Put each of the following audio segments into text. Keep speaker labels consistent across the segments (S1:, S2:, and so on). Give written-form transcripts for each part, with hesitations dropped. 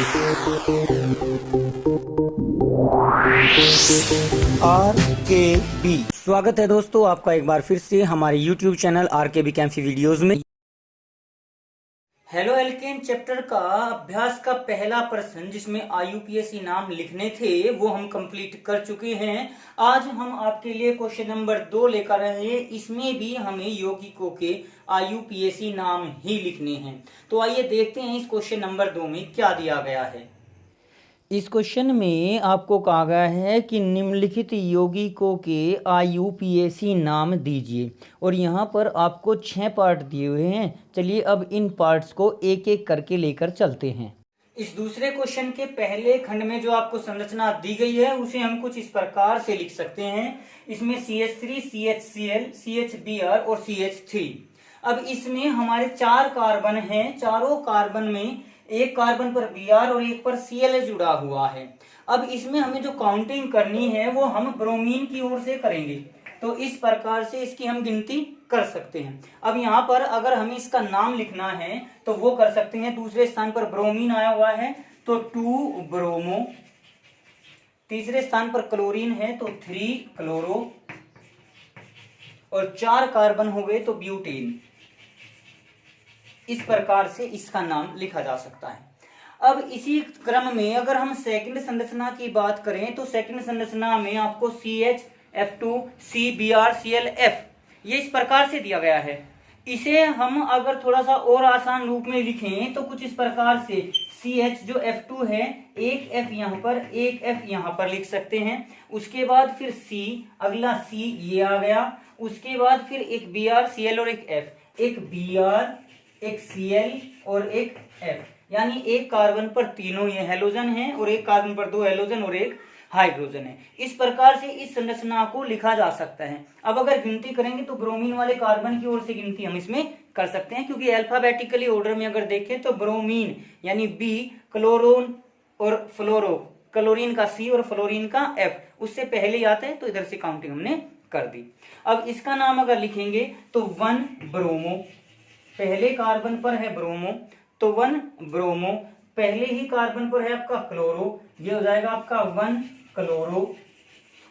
S1: RKB स्वागत है दोस्तों आपका एक बार फिर से हमारे YouTube चैनल RKB कैंफी वीडियोस में। हेलो एल्केन चैप्टर का अभ्यास का पहला प्रश्न जिसमें IUPAC नाम लिखने थे वो हम कंप्लीट कर चुके हैं। आज हम आपके लिए क्वेश्चन नंबर 2 लेकर आए हैं। इसमें भी हमें यौगिकों के IUPAC नाम ही लिखने हैं। तो आइए देखते हैं इस क्वेश्चन नंबर 2 में क्या दिया गया है। इस क्वेश्चन में आपको कहा गया है कि निम्नलिखित यौगिकों के IUPAC नाम दीजिए और यहाँ पर आपको 6 पार्ट दिए हुए हैं। चलिए अब इन पार्ट्स को एक एक करके लेकर चलते हैं। इस दूसरे क्वेश्चन के पहले खंड में जो आपको संरचना दी गई है उसे हम कुछ इस प्रकार से लिख सकते हैं। इसमें CH3, CHCl, CHBr और CH3। अब इसमें हमारे 4 कार्बन हैं। चारों कार्बन में एक कार्बन पर Br और एक पर Cl जुड़ा हुआ है। अब इसमें हमें जो काउंटिंग करनी है वो हम ब्रोमीन की ओर से करेंगे। तो इस प्रकार से इसकी हम गिनती कर सकते हैं। अब यहाँ पर अगर हमें इसका नाम लिखना है तो वो कर सकते हैं। दूसरे स्थान पर ब्रोमीन आया हुआ है तो 2 ब्रोमो, तीसरे स्थान पर क्लोरीन है तो 3 क्लोरो और 4 कार्बन हो गए तो ब्यूटेन। इस प्रकार से इसका नाम लिखा जा सकता है। अब इसी क्रम में अगर हम सेकंड संरचना की बात करें तो सेकंड संरचना में आपको CH, F2, CBr, ClF ये इस प्रकार से दिया गया है। इसे हम अगर थोड़ा सा और आसान रूप में लिखें तो कुछ इस प्रकार से CH जो F2 है, एक F यहाँ पर, एक F यहाँ पर लिख सकते हैं। उसके बाद फिर C, अगला C ये आ गया। उसके बाद फिर एक Br, Cl और एक F, एक Br, एक Cl और एक F, यानी एक कार्बन पर तीनों ये हैलोजन हैं और एक कार्बन पर 2 हैलोजन और एक हाइड्रोजन है। इस प्रकार से इस संरचना को लिखा जा सकता है। अब अगर गिनती करेंगे तो ब्रोमीन वाले कार्बन की ओर से गिनती हम इसमें कर सकते हैं, क्योंकि अल्फाबेटिकली ऑर्डर में अगर देखें तो ब्रोमीन यानी B, क्लोरोन और फ्लोरो, क्लोरीन का C और फ्लोरीन का F उससे पहले ही आता है, तो इधर से काउंटिंग हमने कर दी। अब इसका नाम अगर लिखेंगे तो 1 ब्रोमो, पहले कार्बन पर है ब्रोमो तो 1 ब्रोमो, पहले ही कार्बन पर है आपका क्लोरो, ये हो जाएगा आपका 1 क्लोरो।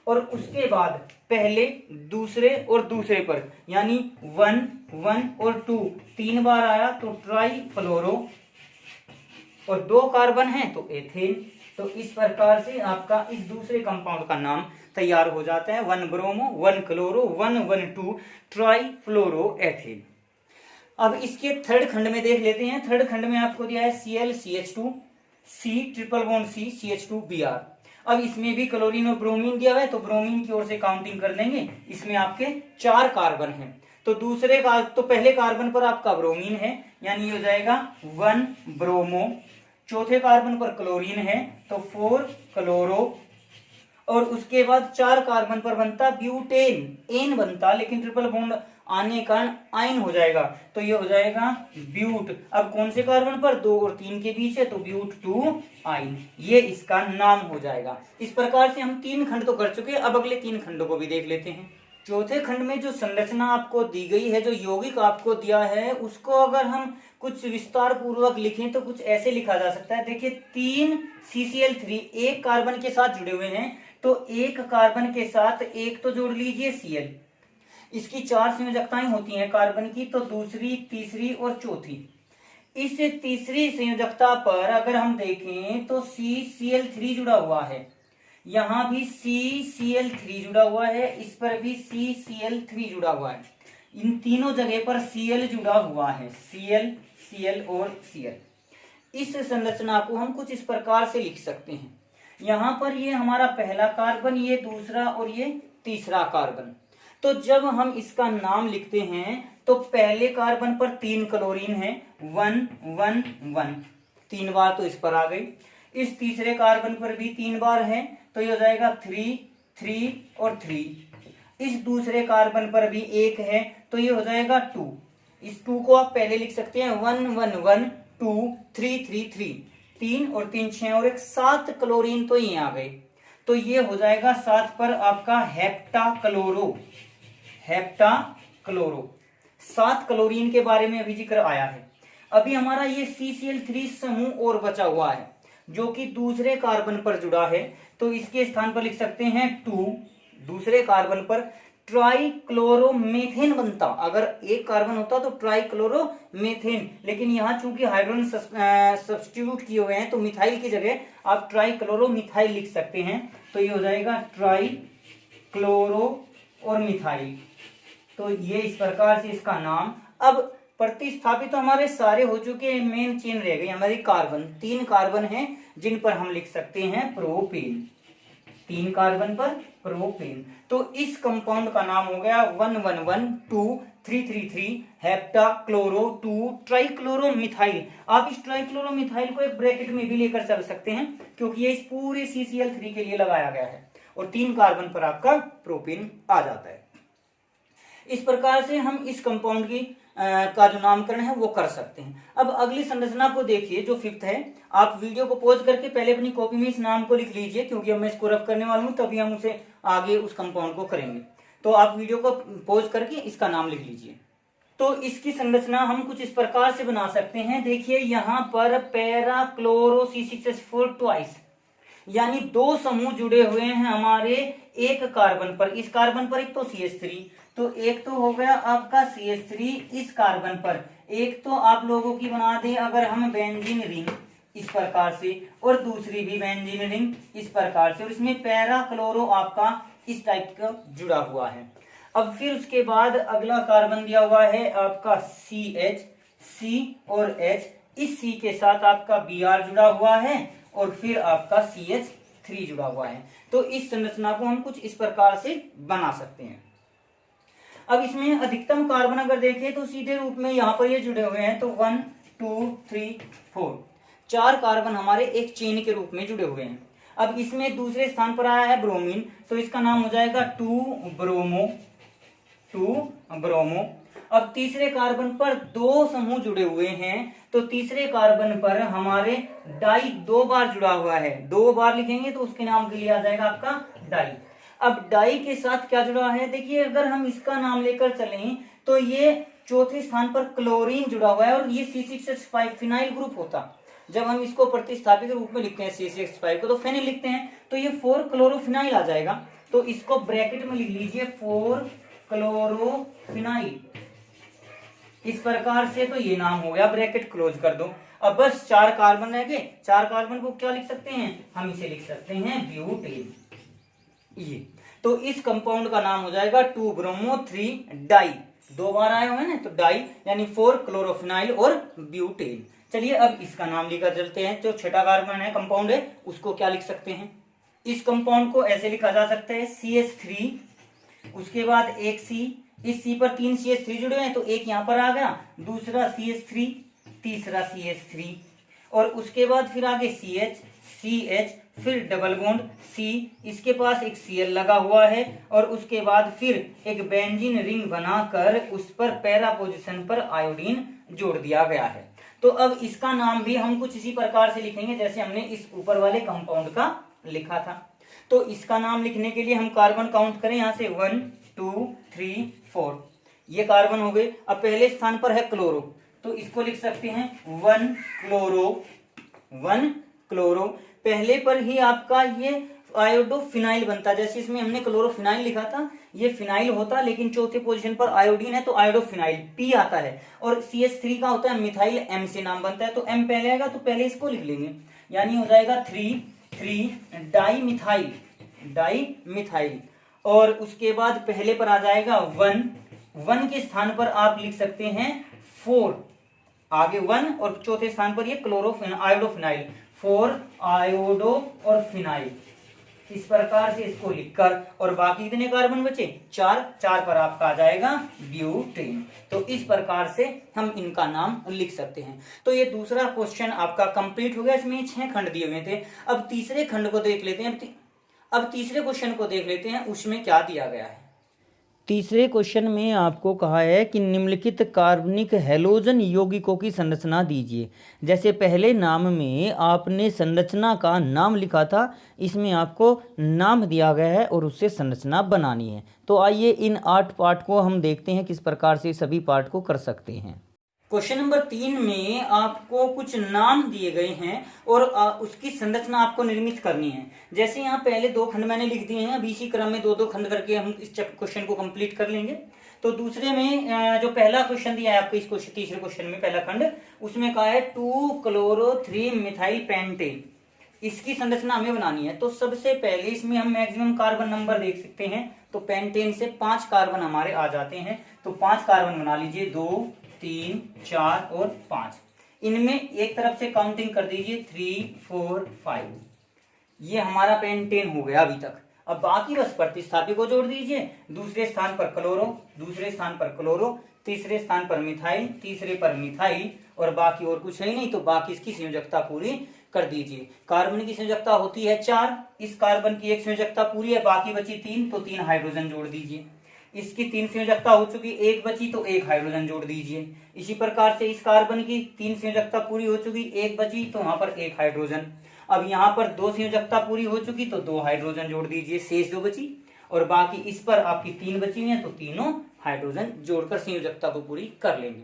S1: और उसके बाद पहले, दूसरे और दूसरे पर यानी 1, 1 और 2 3 बार आया तो ट्राई फ्लोरो और 2 कार्बन है तो एथेन। तो इस प्रकार से आपका इस दूसरे कंपाउंड का नाम तैयार हो जाता है। 1 ब्रोमो, 1 क्लोरो, 1, 1, 2 ट्राई फ्लोरो एथेन। अब इसके थर्ड खंड में देख लेते हैं। थर्ड खंड में आपको दिया है Cl, CH2, C triple bond C, CH2, Br। अब इसमें भी क्लोरीन और ब्रोमीन दिया हुआ है तो ब्रोमीन की ओर से काउंटिंग कर लेंगे। इसमें आपके 4 कार्बन हैं तो पहले कार्बन पर आपका ब्रोमीन है यानी ये हो जाएगा 1 ब्रोमो, चौथे कार्बन पर क्लोरीन है तो 4 क्लोरो और उसके बाद 4 कार्बन पर बनता ब्यूटेन, एन बनता लेकिन ट्रिपल बॉन्ड आने का आइन हो जाएगा तो ये हो जाएगा ब्यूट। अब कौन से कार्बन पर 2 और 3 के बीच है तो ब्यूट 2 आइन, ये इसका नाम हो जाएगा। इस प्रकार से हम 3 खंड तो कर चुके हैं। अब अगले 3 खंडों को भी देख लेते हैं। चौथे खंड में जो संरचना आपको दी गई है, जो यौगिक आपको दिया है, उसको अगर हम कुछ विस्तार पूर्वक लिखें तो कुछ ऐसे लिखा जा सकता है। देखिए 3 CCl3 एक कार्बन के साथ जुड़े हुए हैं तो एक कार्बन के साथ एक तो जोड़ लीजिए Cl, इसकी 4 संयोजकताएं होती हैं कार्बन की, तो दूसरी, तीसरी और चौथी। इस तीसरी संयोजकता पर अगर हम देखें तो CCl3 जुड़ा हुआ है, यहां भी CCl3 जुड़ा हुआ है, इस पर भी CCl3 जुड़ा हुआ है। इन तीनों जगह पर Cl जुड़ा हुआ है, Cl, Cl और Cl। इस संरचना को हम कुछ इस प्रकार से लिख सकते हैं। यहां पर ये हमारा पहला कार्बन, ये दूसरा और ये तीसरा कार्बन। तो जब हम इसका नाम लिखते हैं तो पहले कार्बन पर 3 क्लोरीन है, 1, 1, 1 3 बार तो इस पर आ गई। इस तीसरे कार्बन पर भी 3 बार है तो ये हो जाएगा 3, 3 और 3। इस दूसरे कार्बन पर भी 1 है तो ये हो जाएगा 2। इस 2 को आप पहले लिख सकते हैं 1, 1, 1, 2, 3, 3, 3, 3 और 3 6 और 1 7 क्लोरीन तो ये आ गए तो ये हो जाएगा 7 पर आपका हेप्टाक्लोरो, हेप्टाक्लोरो। 7 क्लोरीन के बारे में अभी जिक्र आया है। अभी हमारा ये CCl3 समूह और बचा हुआ है। जो कि दूसरे कार्बन पर जुड़ा है, तो इसके स्थान पर लिख सकते हैं 2। दूसरे कार्बन पर ट्राइक्लोरोमेथेन बनता। अगर एक कार्बन होता तो ट्राइक्लोरोमेथेन, लेकिन यहाँ चूंकि हाइड्रोजन सब्स्टिट्यूट किए हुए हैं तो मिथाइल की जगह आप ट्राइक्लोरोमिथाइल लिख सकते हैं। तो ये हो जाएगा ट्राइक्लोरो और मिथाइल। तो ये इस प्रकार से इसका नाम। अब प्रतिस्थापित तो हमारे सारे हो चुके हैं, मेन चेन रह गई हमारी कार्बन। 3 कार्बन हैं जिन पर हम लिख सकते हैं प्रोपेन। 3 कार्बन पर प्रोपेन। तो इस कंपाउंड का नाम हो गया 1112333 हेप्टाक्लोरो 2 ट्राइक्लोरोमिथाइल। आप इस ट्राइक्लोरोमिथाइल को एक ब्रैकेट में भी लेकर चल सकते हैं, क्योंकि ये इस पूरे CCl3 के लिए लगाया गया है और 3 कार्बन पर आपका प्रोपेन आ जाता है। इस प्रकार से हम इस कंपाउंड की का जो नामकरण है वो कर सकते हैं। अब अगली संरचना को देखिए जो 5th है। आप वीडियो को पॉज करके पहले अपनी कॉपी में इस नाम को लिख लीजिए, क्योंकि अब मैं इसको रफ करने वाला हूं, तभी हम उसे आगे उस कंपाउंड को करेंगे। तो आप वीडियो को पॉज करके इसका नाम लिख लीजिए। तो इसकी संरचना हम कुछ इस प्रकार से बना सकते हैं। देखिए यहाँ पर पैराक्लोरो C6H4 ट्वाइस, यानी 2 समूह जुड़े हुए हैं हमारे एक कार्बन पर। इस कार्बन पर एक तो CH3, तो एक तो हो गया आपका CH3 इस कार्बन पर, एक तो आप लोगों की बना दें अगर हम बेंजीन रिंग इस प्रकार से, और दूसरी भी बेंजीन रिंग इस प्रकार से, और इसमें पैराक्लोरो आपका इस टाइप का जुड़ा हुआ है। अब फिर उसके बाद अगला कार्बन दिया हुआ है आपका CH, C और H, इस C के साथ आपका Br जुड़ा हुआ है और फिर आपका CH3 जुड़ा हुआ है। तो इस संरचना को हम कुछ इस प्रकार से बना सकते हैं। अब इसमें अधिकतम कार्बन अगर देखें तो सीधे रूप में यहाँ पर ये जुड़े हुए हैं, तो 1 2 3 4 4 कार्बन हमारे एक चेन के रूप में जुड़े हुए हैं। अब इसमें दूसरे स्थान पर आया है ब्रोमीन, तो इसका नाम हो जाएगा 2 ब्रोमो। अब तीसरे कार्बन पर 2 समूह जुड़े हुए हैं, तो तीसरे कार्बन पर हमारे डाई 2 बार जुड़ा हुआ है। 2 बार लिखेंगे तो उसके नाम के लिए आ जाएगा आपका डाई। अब डाई के साथ क्या जुड़ा है, देखिए अगर हम इसका नाम लेकर चलें तो ये चौथे स्थान पर क्लोरीन जुड़ा हुआ है और ये C6H5 फिनाइल ग्रुप होता। जब हम इसको प्रतिस्थापित रूप में लिखते हैं C6H5 को तो फेनिल लिखते हैं, तो ये 4 क्लोरोफिनाइल आ जाएगा। तो इसको ब्रैकेट में लिख लीजिए 4 क्लोरोफिनाइल इस प्रकार से। तो ये नाम हो गया, ब्रैकेट क्लोज कर दो। अब बस 4 कार्बन रह गए। 4 कार्बन को क्या लिख सकते हैं, हम इसे लिख सकते हैं ब्यूटेन। ये तो इस कंपाउंड का नाम हो जाएगा 2 ब्रोमो 3 डाई। 2 बार आए हुए हैं ना, तो डाई यानी 4 क्लोरोफिनाइल और ब्यूटेन। चलिए अब इसका नाम लेकर चलते हैं। जो छठा कार्बन है कंपाउंड है उसको क्या लिख सकते हैं। इस कंपाउंड को ऐसे लिखा जा सकता है CH3, उसके बाद एक C, इस C पर 3 CH3 जुड़े हैं तो एक यहाँ पर आ गया, दूसरा CH3, तीसरा CH3, और उसके बाद फिर आगे CH, फिर डबल बॉन्ड C, इसके पास एक Cl लगा हुआ है, और उसके बाद फिर एक बेंजीन रिंग बनाकर उस पर पैरा पोजीशन पर आयोडीन जोड़ दिया गया है। तो अब इसका नाम भी हम कुछ इसी प्रकार से लिखेंगे जैसे हमने इस ऊपर वाले कंपाउंड का लिखा था। तो इसका नाम लिखने के लिए हम कार्बन काउंट करें, यहां से 1 2 3 4 ये कार्बन हो गए। अब पहले स्थान पर है क्लोरो, तो इसको लिख सकते हैं 1 क्लोरो। पहले पर ही आपका ये आयोडोफिनाइल बनता, जैसे इसमें हमने क्लोरोफिनाइल लिखा था, ये फिनाइल होता, लेकिन चौथे पोजीशन पर आयोडीन है तो आयोडोफिनाइल P आता है, और CH3 का होता है मिथाइल, M से नाम बनता है, तो M पहले आएगा तो पहले इसको लिख लेंगे, यानी हो जाएगा 3 डाई मिथाइल। और उसके बाद पहले पर आ जाएगा 1 के स्थान पर आप लिख सकते हैं 4, आगे 1 और चौथे स्थान पर ये आयोडोफिनाइल, 4 आयोडो और फिनाइल। इस प्रकार से इसको लिखकर, और बाकी कितने कार्बन बचे, 4 पर आपका आ जाएगा ब्यूटेन। तो इस प्रकार से हम इनका नाम लिख सकते हैं। तो ये दूसरा क्वेश्चन आपका कंप्लीट हो गया। इसमें 6 खंड दिए हुए थे। अब तीसरे खंड को देख लेते हैं। अब तीसरे क्वेश्चन को देख लेते हैं, उसमें क्या दिया गया है। तीसरे क्वेश्चन में आपको कहा है कि निम्नलिखित कार्बनिक हैलोजन यौगिकों की संरचना दीजिए। जैसे पहले नाम में आपने संरचना का नाम लिखा था, इसमें आपको नाम दिया गया है और उससे संरचना बनानी है। तो आइए इन 8 पार्ट को हम देखते हैं किस प्रकार से सभी पार्ट को कर सकते हैं। क्वेश्चन नंबर 3 में आपको कुछ नाम दिए गए हैं और उसकी संरचना आपको निर्मित करनी है। जैसे यहाँ पहले 2 खंड मैंने लिख दिए हैं, अब इसी क्रम में 2-2 खंड करके हम इस क्वेश्चन को कंप्लीट कर लेंगे। तो दूसरे में जो पहला क्वेश्चन दिया है आपको, इस क्वेश्चन तीसरे क्वेश्चन में पहला खंड, उसमें कहा है 2-क्लोरो-3 मिथाइल पेंटेन, इसकी संरचना हमें बनानी है। तो सबसे पहले इसमें हम मैक्सिमम कार्बन नंबर देख सकते हैं, तो पेंटेन से 5 कार्बन हमारे आ जाते हैं। तो 5 कार्बन बना लीजिए, 2, 3, 4 और 5। इनमें एक तरफ से काउंटिंग कर दीजिए 3, 4, 5। ये हमारा पेंटेन हो गया अभी तक। अब बाकी बस प्रतिस्थापी को जोड़ दीजिए। दूसरे स्थान पर क्लोरो, दूसरे स्थान पर क्लोरो, तीसरे स्थान पर मिथाइल, तीसरे पर मिथाइल, और बाकी और कुछ है ही नहीं, तो बाकी इसकी संयोजकता पूरी कर दीजिए। कार्बन की संयोजकता होती है 4, इस कार्बन की एक संयोजकता पूरी है, बाकी बची 3, तो 3 हाइड्रोजन जोड़ दीजिए। इसकी 3 संयोजकता हो चुकी, एक बची, तो 1 हाइड्रोजन जोड़ दीजिए। इसी प्रकार से इस कार्बन की 3 संयोजकता पूरी हो चुकी, एक बची, तो वहां पर 1 हाइड्रोजन। अब यहाँ पर 2 संयोजकता पूरी हो चुकी, तो 2 हाइड्रोजन जोड़ दीजिए, शेष 2 बची, और बाकी इस पर आपकी 3 बची हुई है, तो तीनों हाइड्रोजन जोड़कर संयोजकता को पूरी कर लेंगे।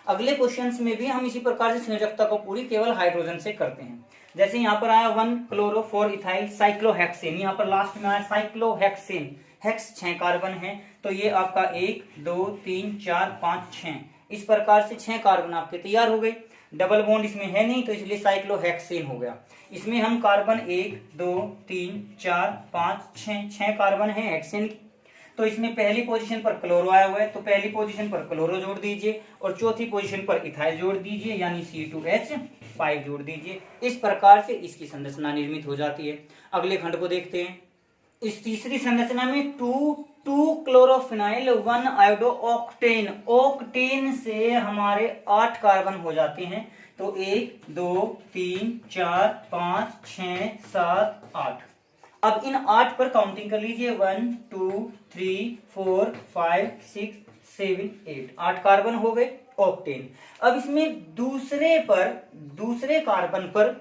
S1: अगले क्वेश्चंस में भी हम इसी प्रकार से संयोजकता को पूरी केवल हाइड्रोजन से करते हैं। जैसे यहाँ पर आया 1-क्लोरो-4-इथाइल साइक्लोहेक्सेन, यहाँ पर लास्ट में आया साइक्लोहेक्सेन, हेक्स 6 कार्बन है, तो ये आपका 1, 2, 3, 4, 5, 6, इस प्रकार से 6 कार्बन आपके तैयार हो गए। डबल बॉन्ड इसमें है नहीं, तो इसलिए साइक्लोहेक्सेन हो गया। इसमें हम कार्बन 1, 2, 3, 4, 5, 6 कार्बन है हेक्सेन की। तो इसमें पहली पोजीशन पर क्लोरो आया हुआ है, तो पहली पोजीशन पर क्लोरो जोड़ दीजिए, और चौथी पोजीशन पर इथाइल जोड़ दीजिए, यानी C2H5 जोड़ दीजिए। इस प्रकार से इसकी संरचना निर्मित हो जाती है। अगले खंड को देखते हैं। इस तीसरी संरचना में 2-क्लोरोफिनाइल 1 आयोडो ऑक्टेन, ऑक्टेन से हमारे 8 कार्बन हो जाते हैं। तो 1, 2, 3, 4, 5, 6, 7, 8। अब इन 8 पर काउंटिंग कर लीजिए, 1, 2, 3, 4, 5, 6, 7, 8, 8 कार्बन हो गए ऑक्टेन। अब इसमें दूसरे कार्बन पर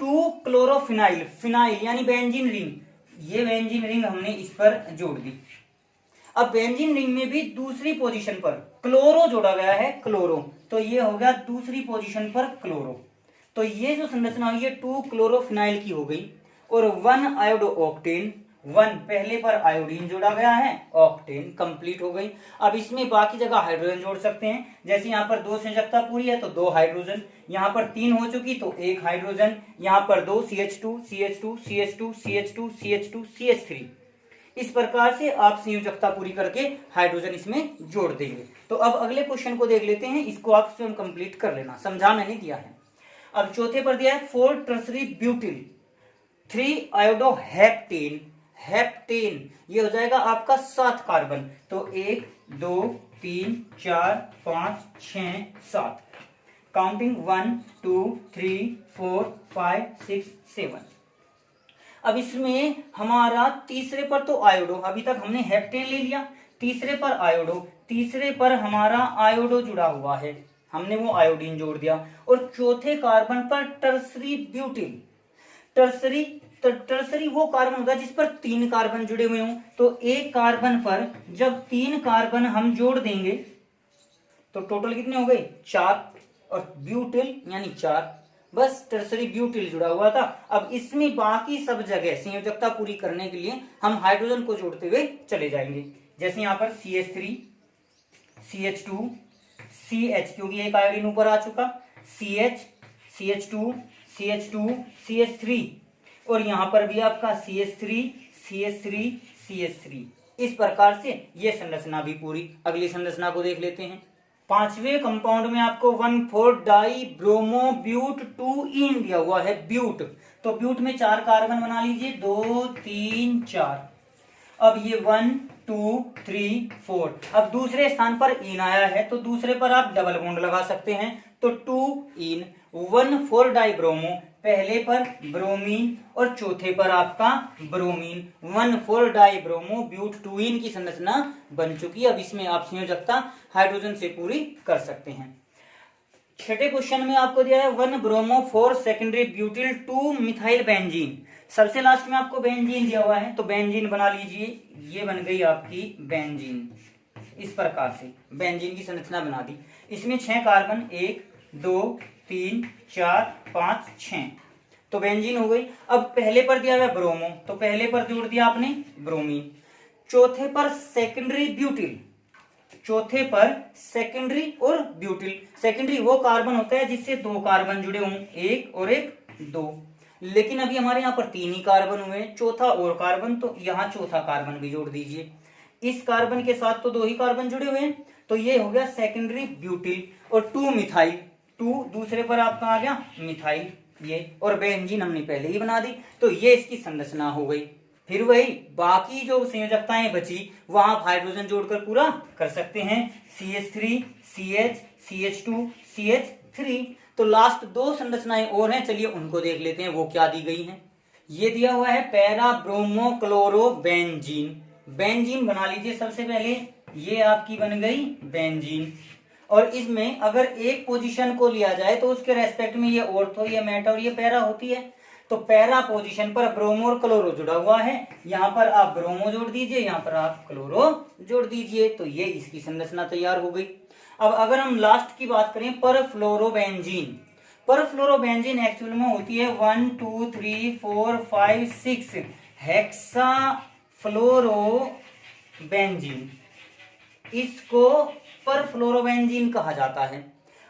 S1: 2-क्लोरोफिनाइल, फिनाइल यानी बेंजीन रिंग, ये बेंजीन रिंग हमने इस पर जोड़ दी। अब बेंजीन रिंग में भी दूसरी पोजीशन पर क्लोरो जोड़ा गया है, क्लोरो, तो ये हो गया दूसरी पोजीशन पर क्लोरो। तो ये जो संरचना हुई है 2-क्लोरोफिनाइल की हो गई, और 1 आयोडो ऑक्टेन, 1 पहले पर आयोडीन जोड़ा गया है, ऑक्टेन कंप्लीट हो गई। अब इसमें बाकी जगह हाइड्रोजन जोड़ सकते हैं। जैसे यहाँ पर 2 संयोजकता पूरी है, तो 2 हाइड्रोजन, यहाँ पर 3 हो चुकी, तो 1 हाइड्रोजन, यहाँ पर 2 CH2, CH2, CH2, CH2, CH2, CH3। इस प्रकार से आप संयोजकता पूरी करके हाइड्रोजन इसमें जोड़ देंगे। तो अब अगले क्वेश्चन को देख लेते हैं, इसको आप स्वयं कंप्लीट कर लेना, समझा मैंने दिया है। अब चौथे पर दिया है 4 tertiary butyl 3 iodo heptane, heptane ये हो जाएगा आपका 7 कार्बन। तो 1, 2, 3, 4, 5, 6, 7, काउंटिंग 1, 2, 3, 4, 5, 6, 7। अब इसमें हमारा तीसरे पर तो आयोडो, अभी तक हमने हेप्टेन ले लिया, तीसरे पर आयोडो, तीसरे पर हमारा आयोडो जुड़ा हुआ है, हमने वो आयोडीन जोड़ दिया। और चौथे कार्बन पर टर्सरी ब्यूटिल, टर्सरी वो कार्बन होगा जिस पर 3 कार्बन जुड़े हुए हों। तो एक कार्बन पर जब 3 कार्बन हम जोड़ देंगे तो टोटल कितने हो गए 4, और ब्यूटिल यानी 4, बस टर्सरी ब्यूटिल जुड़ा हुआ था। अब इसमें बाकी सब जगह संयोजकता पूरी करने के लिए हम हाइड्रोजन को जोड़ते हुए चले जाएंगे। जैसे यहाँ पर CH3, CH2, CH क्योंकि एक आयोडीन ऊपर आ चुका, CH, CH2, CH2, CH3, और यहां पर भी आपका CH3, CH3, CH3। इस प्रकार से यह संरचना भी पूरी। अगली संरचना को देख लेते हैं। 5वें कंपाउंड में आपको 1,4-डाई ब्रोमो ब्यूट 2-इन दिया हुआ है, ब्यूट। तो ब्यूट में 4 कार्बन बना लीजिए, 2, 3, 4। अब ये 1, 2, 3, 4। अब दूसरे स्थान पर इन आया है, तो दूसरे पर आप डबल बॉन्ड लगा सकते हैं, तो 2-इन 1,4-डाई ब्रोमो, पहले पर ब्रोमीन और चौथे पर आपका ब्रोमीन, 1,4-डाई ब्रोमो ब्यूट 2-इन की संरचना बन चुकी है। अब इसमें आप संयोजकता हाइड्रोजन से पूरी कर सकते हैं। छठे क्वेश्चन में आपको दिया है 1 bromo 4 secondary butyl 2 methyl benzene, सबसे लास्ट में आपको बेंजीन दिया हुआ है, तो बेंजीन बना लीजिए, ये बन गई आपकी बेंजीन। इस प्रकार से बेंजीन की संरचना बना दी। इसमें 6 कार्बन, 1 2 3 4 5 6, तो बेंजीन हो गई। अब पहले पर दिया हुआ ब्रोमो, तो पहले पर जोड़ दिया आपने ब्रोमीन। चौथे पर सेकेंडरी ब्यूटिल, चौथे पर सेकेंडरी और ब्यूटिल। सेकेंडरी वो कार्बन होता है जिससे 2 कार्बन जुड़े हों, 1 और 1 2, लेकिन अभी हमारे यहाँ पर 3 ही कार्बन हुए, चौथा और कार्बन, तो यहाँ चौथा कार्बन भी जोड़ दीजिए। इस कार्बन के साथ तो 2 ही कार्बन जुड़े हुए हैं, तो ये हो गया सेकेंडरी ब्यूटिल। और 2 मिथाइल, 2 दूसरे पर आपका आ गया मिथाइल, ये, और बेंजीन हमने पहले ही बना दी, तो ये इसकी संरचना हो गई। फिर वही बाकी जो संयोजकताएं बची वहां आप हाइड्रोजन जोड़कर पूरा कर सकते हैं, CH3 CH CH2 CH3। तो लास्ट 2 संरचनाएं और हैं, चलिए उनको देख लेते हैं वो क्या दी गई हैं। ये दिया हुआ है para bromo chloro benzene, benzene बना लीजिए सबसे पहले, ये आपकी बन गई बेंजीन। और इसमें अगर एक पोजीशन को लिया जाए तो उसके रेस्पेक्ट में ये ऑर्थो, ये मेटा और ये पैरा होती है। तो पैरा पोजीशन पर ब्रोमो और क्लोरो जुड़ा हुआ है, यहाँ पर आप ब्रोमो जोड़ दीजिए, यहाँ पर आप क्लोरो जोड़ दीजिए, तो ये इसकी संरचना तैयार हो गई। अब अगर हम लास्ट की बात करें परफ्लोरोबेंजीन, परफ्लोरोबेंजीन एक्चुअल में होती है 1 2 3 4 5 6 हेक्सा फ्लोरोबेंजीन, इसको परफ्लोरोबेंजीन कहा जाता है,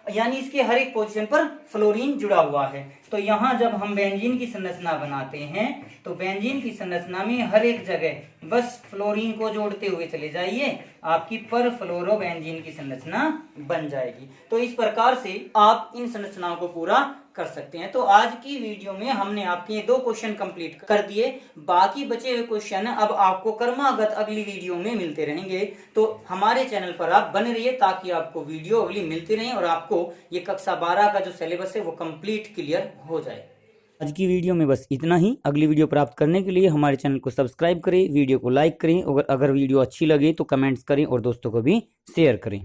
S1: यानी इसके हर एक पोजीशन पर फ्लोरीन जुड़ा हुआ है। तो यहां जब हम बेंजीन की संरचना बनाते हैं तो बेंजीन की संरचना में हर एक जगह बस फ्लोरीन को जोड़ते हुए चले जाइए, आपकी परफ्लोरोबेंजीन की संरचना बन जाएगी। तो इस प्रकार से आप इन संरचनाओं को पूरा कर सकते हैं। तो आज की वीडियो में हमने आपके 2 क्वेश्चन कंप्लीट कर दिए, बाकी बचे हुए क्वेश्चन अब आपको क्रमागत अगली वीडियो में मिलते रहेंगे। तो हमारे चैनल पर आप बने रहिए ताकि आपको वीडियो अगली मिलती रहे और आपको ये कक्षा 12 का जो सिलेबस है वो कंप्लीट क्लियर हो जाए। आज की वीडियो में बस इतना ही। अगली वीडियो प्राप्त करने के लिए हमारे चैनल को सब्सक्राइब करें, वीडियो को लाइक करें और अगर वीडियो अच्छी लगे तो कमेंट्स करें और दोस्तों को भी शेयर करें।